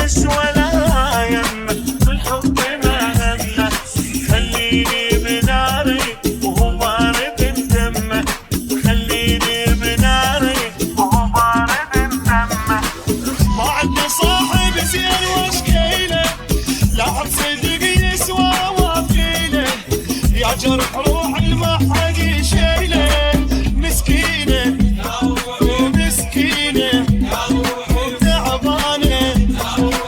بس ولا يمه بالحب ما همه خليني بناري وهو بارد دمه خليني بناري وهو بارد دمه ما عندي صاحب زين واشكيله لاعب صدق يسوى وفيله يا جرح روح المحق شيله مسكينه ومسكينه وتعبانه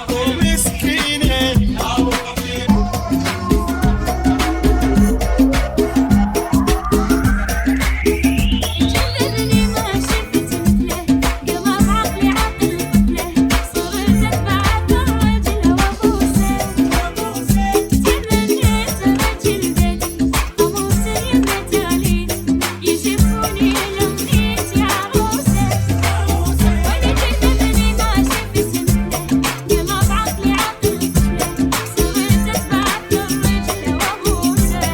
ومسكينه جلدني ما شفت مثله قلب عقلي عقل طفله صرت اتبع الرجل وابوسه تمنيت رجل بدي قاموس يمه تاليت يشوفوني لمنيتي عروسه وانا جلدني ما شفت مثله قلب عقلي عقل طفله صرت اتبع الرجل وابوسه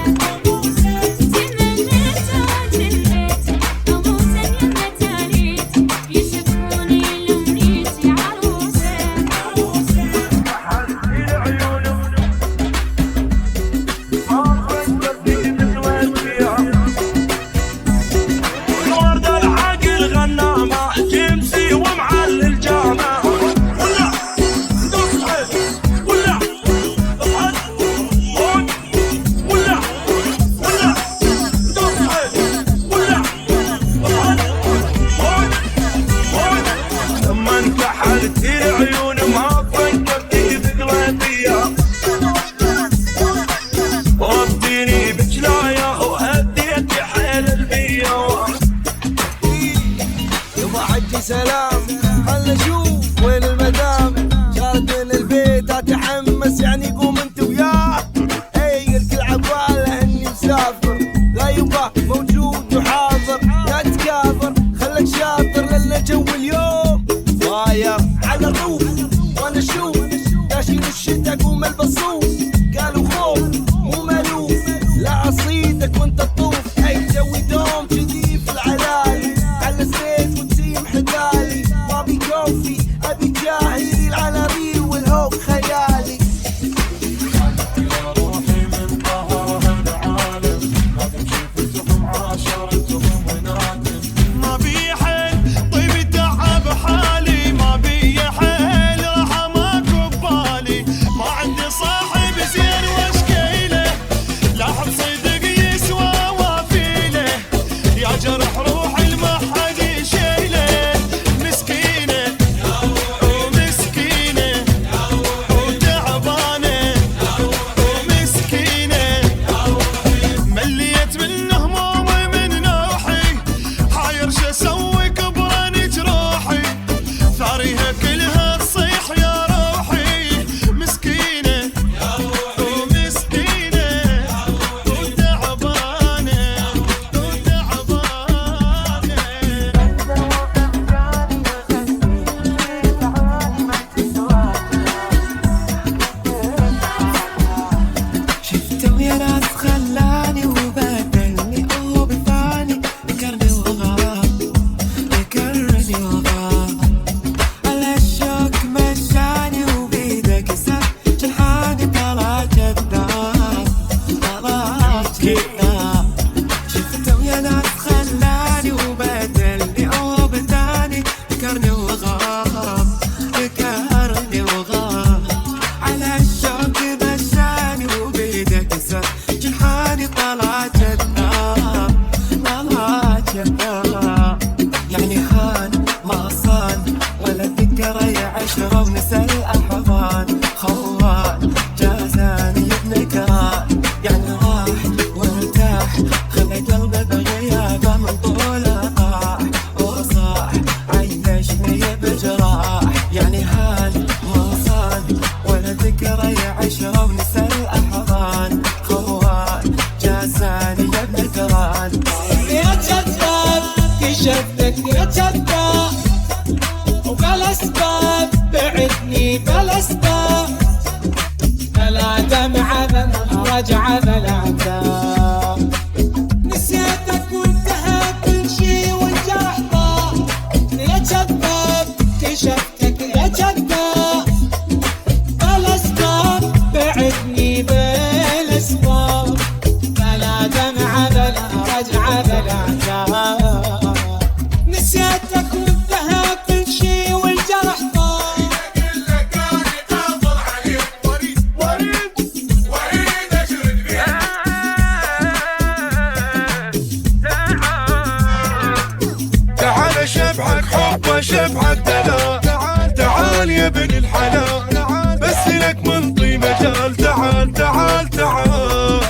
تمنيت رجل بدي قاموس يمه تاليت يشوفوني لمنيتي عروسه الورد العاقل غنامه جيمسي ومعلل جامه ولا تصحى ولا اصعد هون ولا تصحى ولا اصعد هون لما انكحلت العيون ما فكرت بقلبية وابديني بجلاية وهديت حيل البية يبا حجي سلام خلنا نشوف وين المدام شارد من البيت اتحمس يعني قوم انت وياه اي الكل عباله اني مسافر لا يبا موجود وحاضر لا تكابر خلك شاطر لان جو اليوم ضاير على الروف وانا اشوف داشين الشتا قوم البصوف قالوا خوف مو مالوف لا اصيدك وانت تطوف اي جوي دوم كذي في العلالي على الزيت وتسيم حدالي ما ابي كوفي ابي جاهلي العناويل والهوك خيالي يا روحي من ظهرها العالم ما تمشي في التهم عاشرتهم ونادم ما بي حيل طيب تعب حالي ما بي حيل راحة ماكو ببالي ما عندي صاحب زين واشكيله لاحظ صدق يسوى وفيله يا جرح روح المحق شيله مسكينه ومسكينه وتعبانه ومسكينه مليت من همومي من نوحي حاير شو اسوي كبران جروحي ثاريها كلها تصيح يا روحي مسكينه ومسكينه وتعبانه شفته ويا ناس خلاني وبدلني او بثاني ذكرني وغاب ذكرني وغاب على الشوك مشاني وبيدك ساب جنحاني طلع كذاب طلع كذاب شفته ويا ناس خلاني وبدلني او بثاني ذكرني وغاب ذكرني وغاب على الشوك مشاني وبيدك ساب جنحاني طلع كذاب طلع كذاب يعني خان ما صان ولا ذكرى عشرة ونسى الأحضان خوان جازاني ابن كران يعني راح وارتاح خلى قلبه بغيابه من طوله طاح وصاح عيشني بجراح يعني هان ما صان ولا ذكرى عشرة ونسى الأحضان خوان جازاني ابن كران يا كذاب كشفتك يا كذاب وقال اسباب بعيد يا ابن الحلال بس لك منطي مجال تعال تعال تعال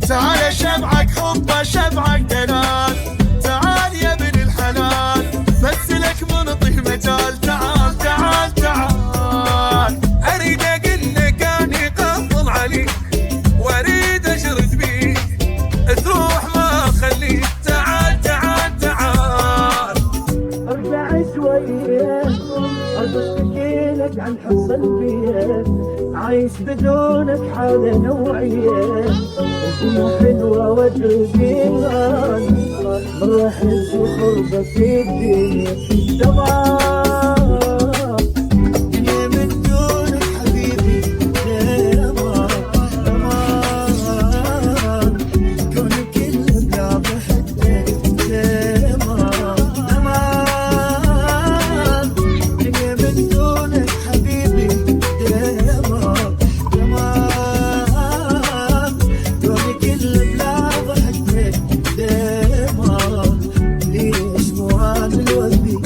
تعال شبعك حبه شبعك دلال تعال يا ابن الحلال بس لك منطي مجال تعال تعال تعال اريد اقول لك اني قفل عليك واريد اشرد بيك تروح ما اخليك تعال تعال تعال ارجع شوية ارجع اشتكي لك عن حصل فيه عايش بدونك حالة نوعية الدنيا حلوة وترقيان مرة حس وخربة في الدنيا تمام الدنيا من دونك حبيبي تمام تمام كونك كل بلا ضحكتك تمام تمام الدنيا من دونك حبيبي تمام تمام كونك كل بلا ضحكتك تمام ليش مو عامل وذي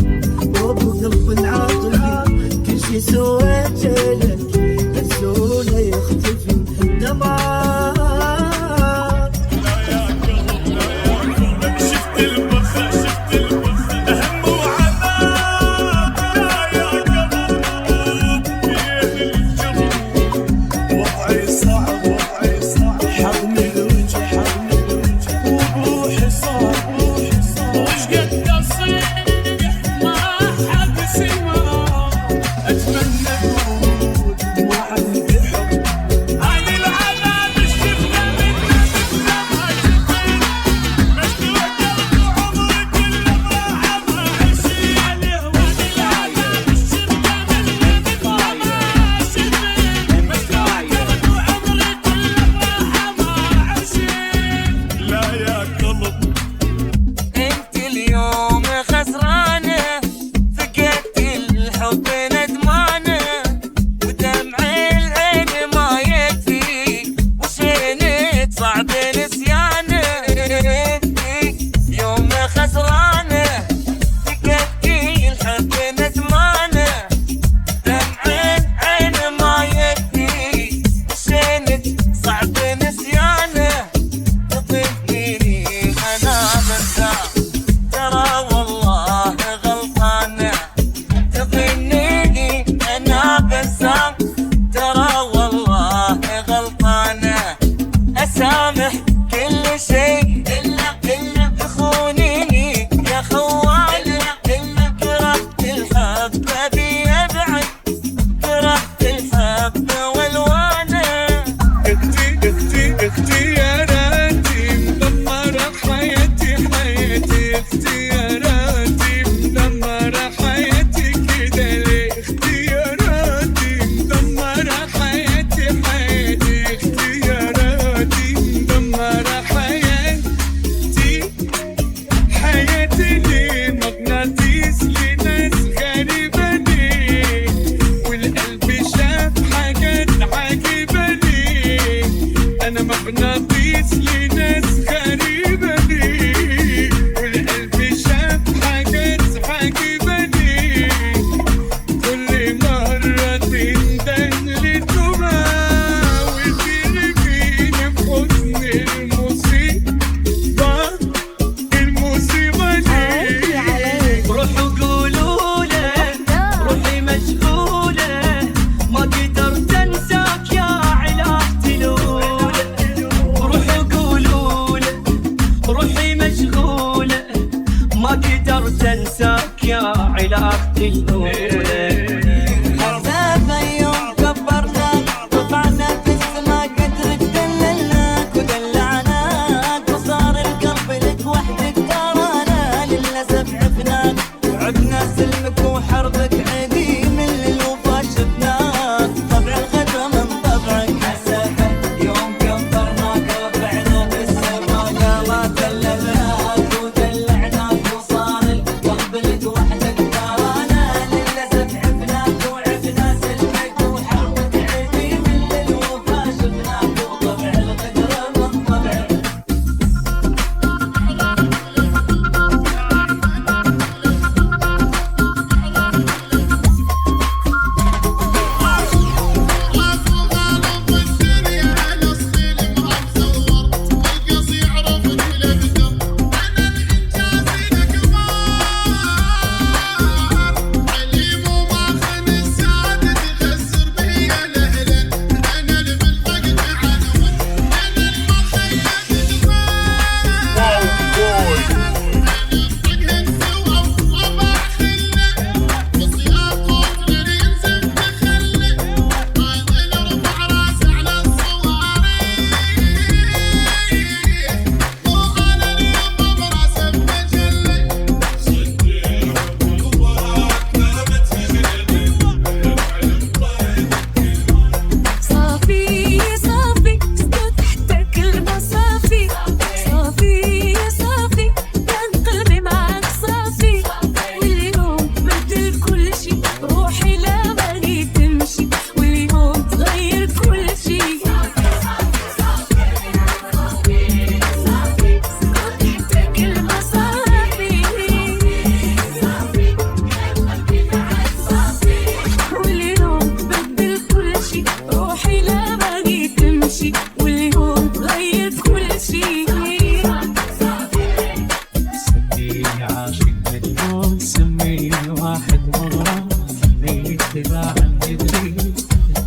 تباعا ندري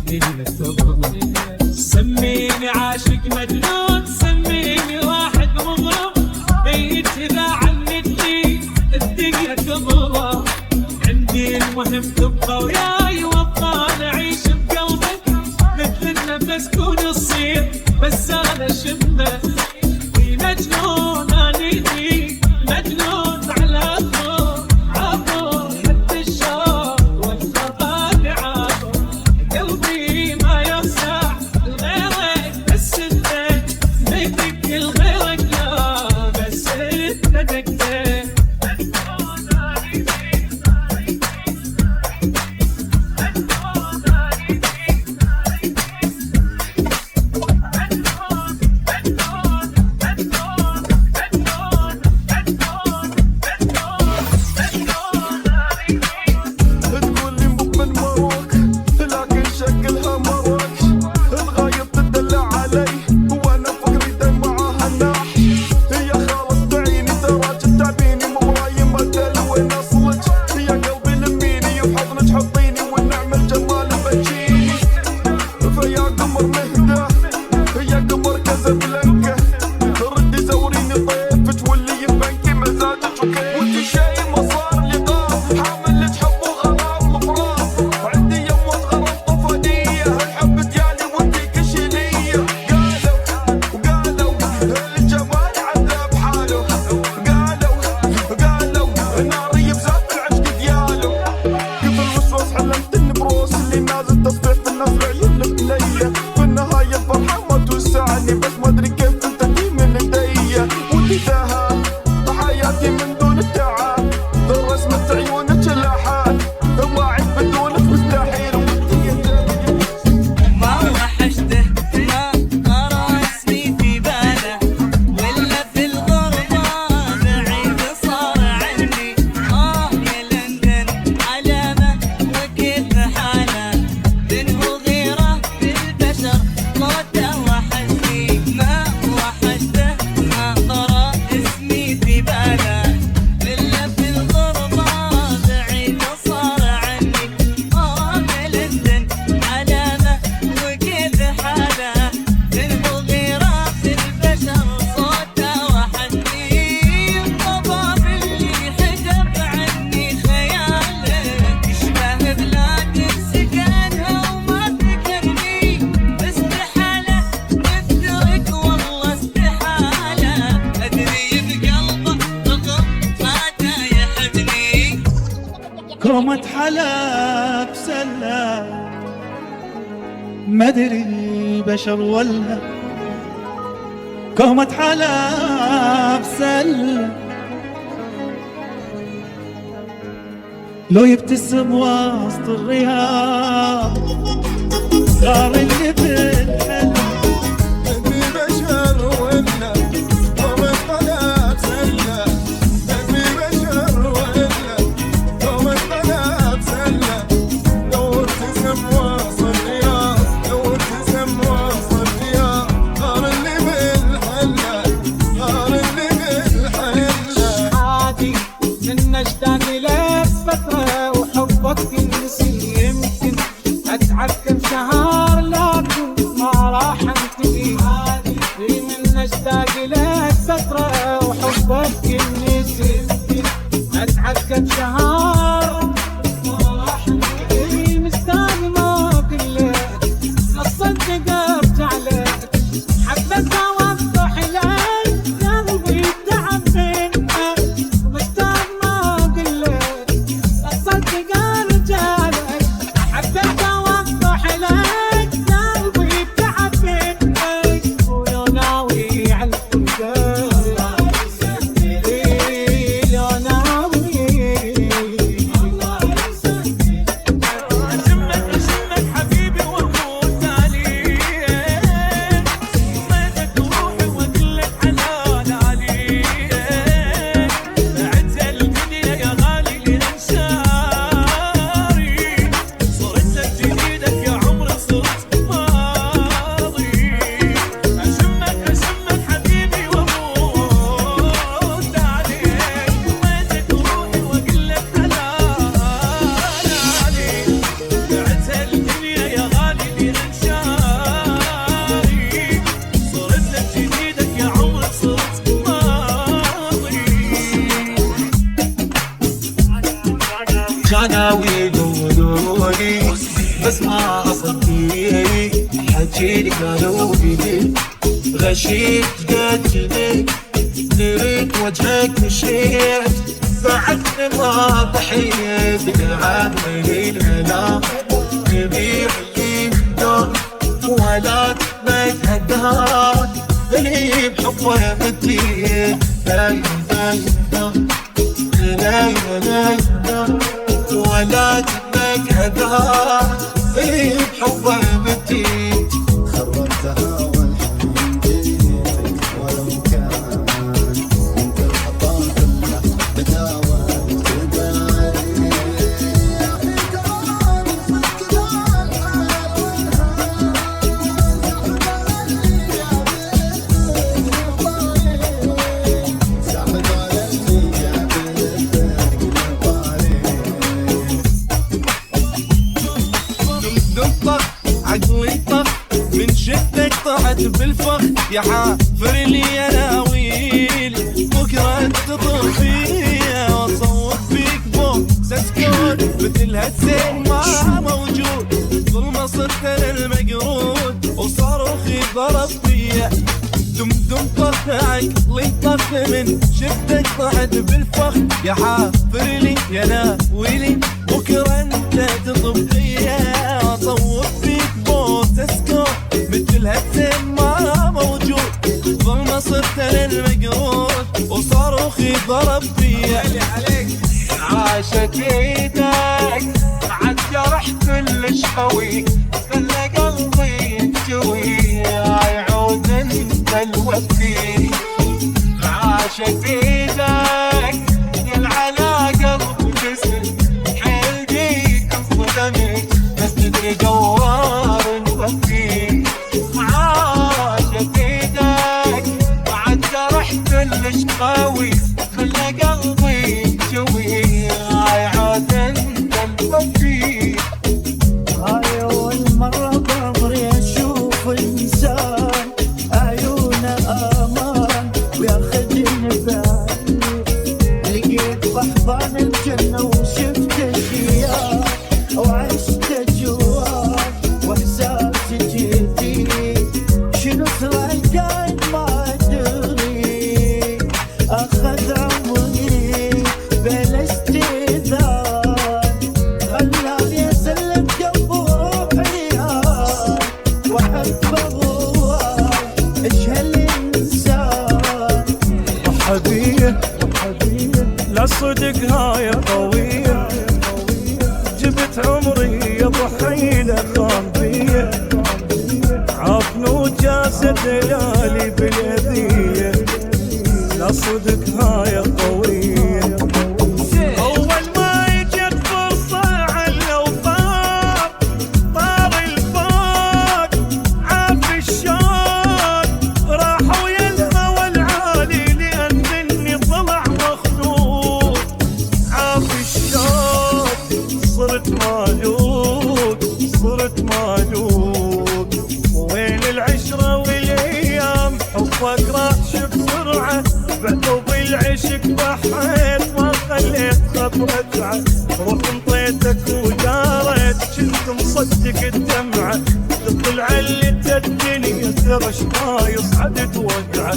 الليلة تظلم. سميني عاشق مجنون، سميني واحد مغرم، بيت تباعا ندري الدنيا تظلم. عندي المهم تبقى وياي وابقى نعيش بقلبك، مثل النفس كون الصير بس انا شمه. في مجنون انيني مجنون على عطر عطر، حتى الشوق والخطا عطر، قلبي ما يوسع لغيرك بس انت، مثلك لغيرك لا بس انت دقتك. كومة حلا بسلة مدري بشر ولا، كومة حلا بسلة لو يبتسم وسط الرياض صار اللي بالحلم. تدري بشر ولا كومة حلا بسلة، تدري بشر ولا كومة حلا بسلة، لو ابتسم وسط الرياض، لو ابتسم وسط الرياض، صار اللي بالحلة، صار اللي بالحلة. عادي من اشتاق لك فترة وحبك ينسي، يمكن اتعب كم شهر لكن بس ما أصدق حجيلي قالوا لي غشيت قتلك دريت وجهك مشيت بعدني ما ضحيت عامل الهنا يبيع لي دون ولا تتهدى اللي بحبه مدين لا ولا تتهدى اللي بحبه مدين خربتها والحين جيتك ولو كان انت الخطا كله بداوى تبالي يا اخي كمان صدق الحال ساحب على اللي جابتك دمطخ عقلي طخ من شفتك طحت بالفخ يا حافر لي اناويل بكره انت تطفيها واصوت فيك بوكس اسكت مثل هالزين ما موجود ظلمه صرت انا المقرود وصاروخي ضرب فيا دم طخ عقلي طخ من شفتك طحت بالفخ يا حافر لي يا ناويلي بكره انت تطفيها واصوت فيك بوكس اسكت مثل هالزين ما موجود ظلمه صرت انا المقرود وصاروخي ضرب فيا عاشت ايدك بعد جرح كلش قوي خلى قلبي ينجوي يعود انت الوفي عاشت ايدك يلعن قلب جسم حيل بيك انصدمت بس تدري جوار الوفي عاشت ايدك بعد جرح كلش قوي خلى قلبي ينجوي يعود انت الوفي هاي أول مرة بعمري أشوف إنسان عيونه أمان وياخدني بالي لقيت بحضان الجنة وشفت أشياء وعشت أجواء وإحساسي جديد شنو صار كان ما أدري أخذ عمري بلا استئذان خلاني أسلم جنب روحي وأحبه هو إيش هالإنسان حبيب لا صدق هاي قوية جبت عمري يا ضحيلة خان بيه عافن وجازت ليالي بالأذية لا صدق هاي قوية أول ما يجت فرصة على وطار طار الفوق عاف الشوق راح ويا الهوى العالي لأن مني طلع مخلوق عاف الشوق صرت مالوق وين العشرة والأيام حبك راح بسرعة بعقب العشق بحيت ما خليت خط رجعة روح انطيتك ودارت كنت مصدق الدمعة تطلع اللي الدنيا ترش ما يصعد توقعه